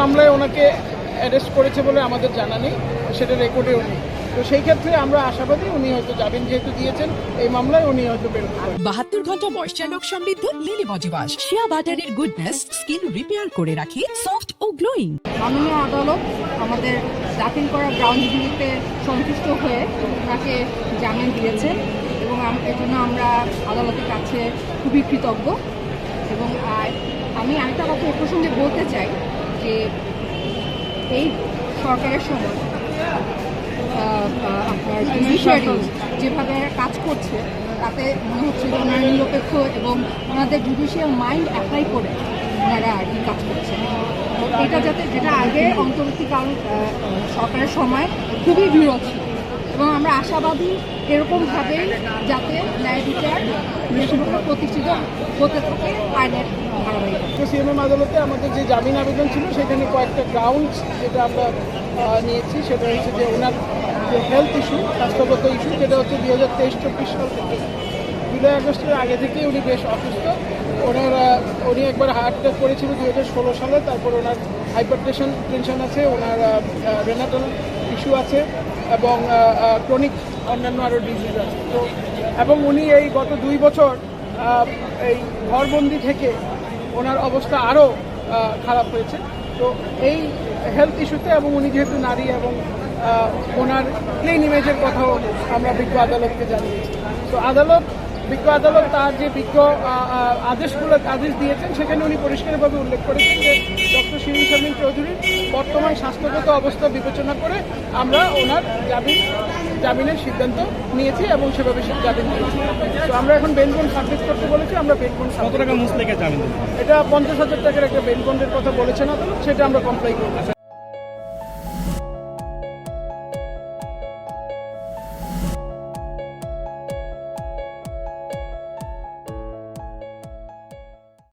মামলায় ওনাকে অ্যারেস্ট করেছে বলে আমাদের জানা নেই, সেটা রেকর্ডেও নেই। তো সেই ক্ষেত্রে আমরা আশাবাদী উনি হয়তো জামিন যেহেতু দিয়েছেন এই মামলায় উনি হয়তো বেরোতে পারেন। 72 ঘন্টা ময়েশ্চার লক সমৃদ্ধ লিলি বডি ওয়াশ শিয়া বাটারের গুডনেস স্কিন রিপেয়ার করে রাখে সফট ও গ্লোয়িং। মাননীয় আদালত আমাদের দাখিল করা গ্রাউন্ডগুলিতে সন্তুষ্ট হয়ে ওনাকে জামিন দিয়েছেন এবং এর জন্য আমরা আদালতের কাছে খুবই কৃতজ্ঞ। এবং আমি আরেকটা কথা এ প্রসঙ্গে বলতে চাই যে এই সরকারের সময় আপনার জুডিশিয়ারি যেভাবে কাজ করছে তাতে মনে হচ্ছে যে ওনারা নিরপেক্ষ এবং ওনাদের জুডিশিয়াল মাইন্ড অ্যাপ্লাই করে ওনারা আর কি কাজ করছেন। এটা যেটা আগে অন্তর্বর্তীকাল সরকারের সময় খুবই বিরোধ ছিল এবং আমরা আশাবাদী এরকমভাবে যাতে ন্যায় বিচার প্রতিষ্ঠিত হতে থাকে আইনের ধারাবাহিকতা। সিএমএম আদালতে আমাদের যে জামিন আবেদন ছিল সেখানে কয়েকটা গ্রাউন্ডস যেটা আমরা নিয়েছি সেটা হচ্ছে যে ওনার যে হেলথ ইস্যু, স্বাস্থ্যগত ইস্যু, যেটা হচ্ছে 2023-24 সাল থেকে জুলাই আগস্টের আগে থেকেই উনি বেশ অসুস্থ। উনি একবার হার্ট অ্যাটাক করেছিল 2016 সালে, তারপর ওনার টেনশন আছে, ওনার রেনাটাল ইস্যু আছে এবং ক্রনিক অন্যান্য আরও ডিজিজ আছে। তো এবং উনি এই গত 2 বছর এই ঘরবন্দি থেকে ওনার অবস্থা আরও খারাপ হয়েছে। তো এই হেলথ ইস্যুতে এবং উনি যেহেতু নারী এবং ওনার ক্লিন ইমেজের কথাও আমরা বিজ্ঞ আদালতকে জানিয়েছি। তো বিজ্ঞ আদালত তার যে বিজ্ঞ আদেশ দিয়েছেন সেখানে উনি পরিষ্কারভাবে উল্লেখ করেছেন যে ডক্টর শিরিন শারমিন চৌধুরীর বর্তমান স্বাস্থ্যগত অবস্থা বিবেচনা করে আমরা ওনার জামিনের সিদ্ধান্ত নিয়েছি এবং সেভাবে জামিন দিয়েছি। তো আমরা এখন বেল বন্ড সাবমিট করতে বলেছি, আমরা বেল বন্ড এটা 50,000 টাকার একটা বেল বন্ডের কথা বলেছেন আদালত, সেটা আমরা কমপ্লাই করব।